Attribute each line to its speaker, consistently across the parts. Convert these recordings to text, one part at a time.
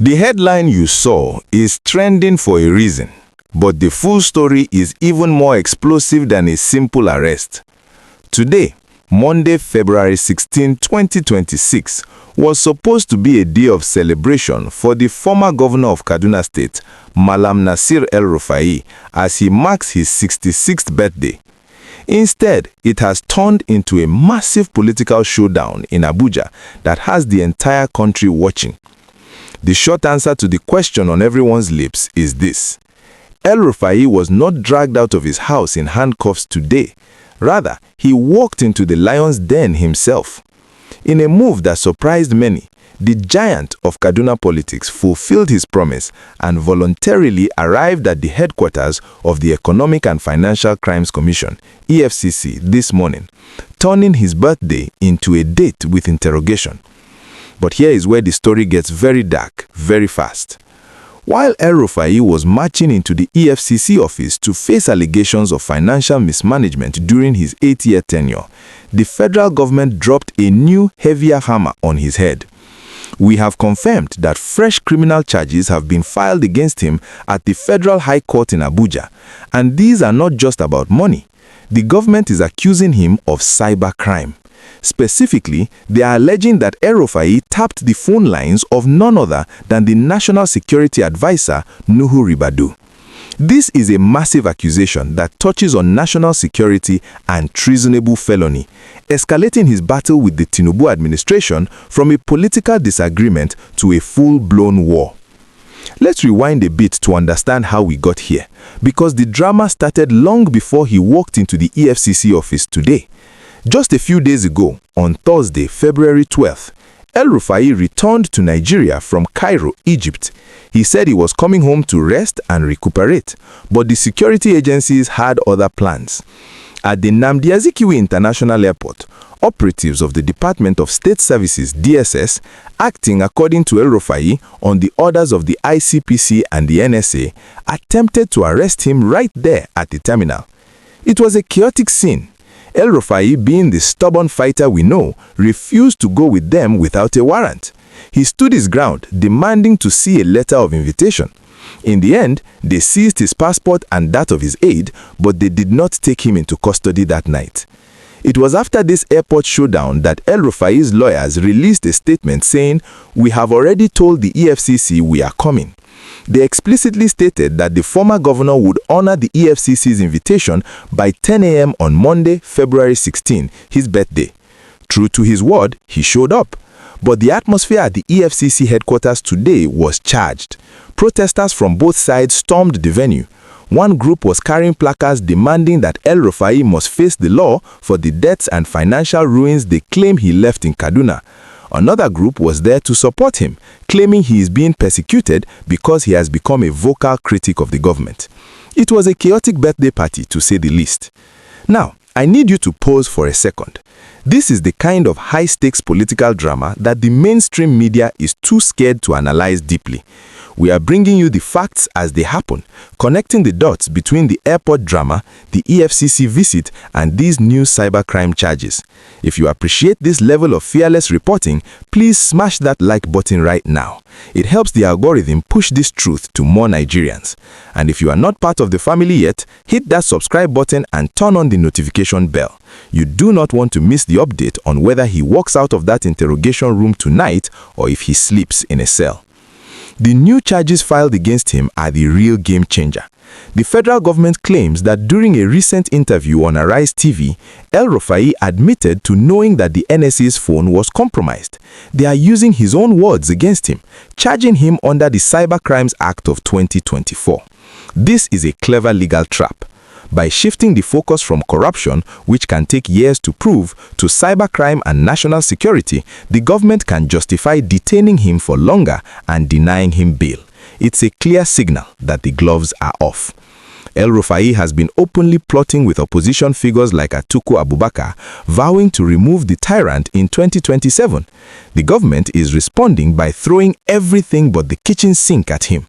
Speaker 1: The headline you saw is trending for a reason, but the full story is even more explosive than a simple arrest. Today, Monday, February 16, 2026, was supposed to be a day of celebration for the former governor of Kaduna State, Malam Nasir El-Rufai, as he marks his 66th birthday. Instead, it has turned into a massive political showdown in Abuja that has the entire country watching. The short answer to the question on everyone's lips is this: El-Rufai was not dragged out of his house in handcuffs today. Rather, he walked into the lion's den himself. In a move that surprised many, the giant of Kaduna politics fulfilled his promise and voluntarily arrived at the headquarters of the Economic and Financial Crimes Commission, EFCC, this morning, turning his birthday into a date with interrogation. But here is where the story gets very dark, very fast. While El-Rufai was marching into the EFCC office to face allegations of financial mismanagement during his 8-year tenure, the federal government dropped a new, heavier hammer on his head. We have confirmed that fresh criminal charges have been filed against him at the Federal High Court in Abuja, and these are not just about money. The government is accusing him of cybercrime. Specifically, they are alleging that El-Rufai tapped the phone lines of none other than the National Security Advisor, Nuhu Ribadu. This is a massive accusation that touches on national security and treasonable felony, escalating his battle with the Tinubu administration from a political disagreement to a full-blown war. Let's rewind a bit to understand how we got here, because the drama started long before he walked into the EFCC office today. Just a few days ago, on Thursday, February 12th, El-Rufai returned to Nigeria from Cairo, Egypt. He said he was coming home to rest and recuperate, but the security agencies had other plans. At the Nnamdi Azikiwe International Airport, operatives of the Department of State Services (DSS), acting according to El-Rufai on the orders of the ICPC and the NSA, attempted to arrest him right there at the terminal. It was a chaotic scene. El-Rufai, being the stubborn fighter we know, refused to go with them without a warrant. He stood his ground, demanding to see a letter of invitation. In the end, they seized his passport and that of his aide, but they did not take him into custody that night. It was after this airport showdown that El-Rufai's lawyers released a statement saying, "We have already told the EFCC we are coming." They explicitly stated that the former governor would honor the EFCC's invitation by 10 a.m. on Monday, February 16, his birthday. True to his word, he showed up. But the atmosphere at the EFCC headquarters today was charged. Protesters from both sides stormed the venue. One group was carrying placards demanding that El-Rufai must face the law for the debts and financial ruins they claim he left in Kaduna. Another group was there to support him, claiming he is being persecuted because he has become a vocal critic of the government. It was a chaotic birthday party, to say the least. Now, I need you to pause for a second. This is the kind of high-stakes political drama that the mainstream media is too scared to analyze deeply. We are bringing you the facts as they happen, connecting the dots between the airport drama, the EFCC visit, and these new cybercrime charges. If you appreciate this level of fearless reporting, please smash that like button right now. It helps the algorithm push this truth to more Nigerians. And if you are not part of the family yet, hit that subscribe button and turn on the notification bell. You do not want to miss the update on whether he walks out of that interrogation room tonight or if he sleeps in a cell. The new charges filed against him are the real game changer. The federal government claims that during a recent interview on Arise TV, El-Rufai admitted to knowing that the NSA's phone was compromised. They are using his own words against him, charging him under the Cybercrimes Act of 2024. This is a clever legal trap. By shifting the focus from corruption, which can take years to prove, to cybercrime and national security, the government can justify detaining him for longer and denying him bail. It's a clear signal that the gloves are off. El-Rufai has been openly plotting with opposition figures like Atiku Abubakar, vowing to remove the tyrant in 2027. The government is responding by throwing everything but the kitchen sink at him.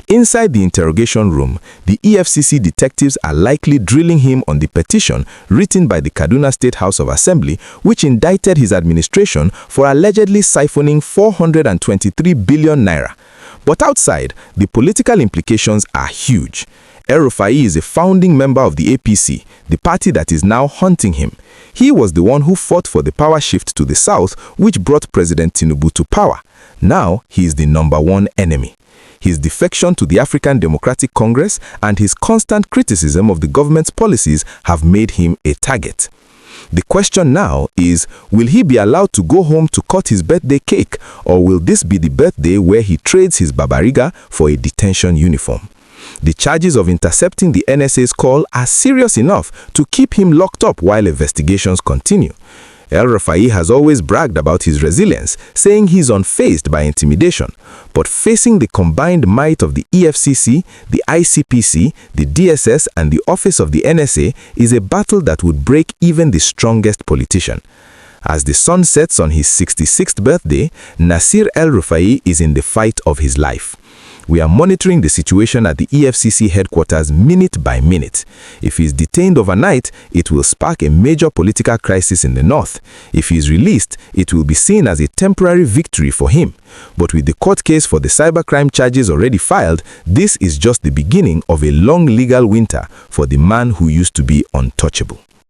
Speaker 1: Inside the interrogation room, the EFCC detectives are likely drilling him on the petition written by the Kaduna State House of Assembly, which indicted his administration for allegedly siphoning 423 billion naira. But outside, the political implications are huge. El-Rufai is a founding member of the APC, the party that is now hunting him. He was the one who fought for the power shift to the south, which brought President Tinubu to power. Now, he is the #1 enemy. His defection to the African Democratic Congress and his constant criticism of the government's policies have made him a target. The question now is, will he be allowed to go home to cut his birthday cake, or will this be the birthday where he trades his babariga for a detention uniform? The charges of intercepting the NSA's call are serious enough to keep him locked up while investigations continue. El-Rufai has always bragged about his resilience, saying he's unfazed by intimidation. But facing the combined might of the EFCC, the ICPC, the DSS, and the Office of the NSA is a battle that would break even the strongest politician. As the sun sets on his 66th birthday, Nasir El-Rufai is in the fight of his life. We are monitoring the situation at the EFCC headquarters minute by minute. If he is detained overnight, it will spark a major political crisis in the north. If he is released, it will be seen as a temporary victory for him. But with the court case for the cybercrime charges already filed, this is just the beginning of a long legal winter for the man who used to be untouchable.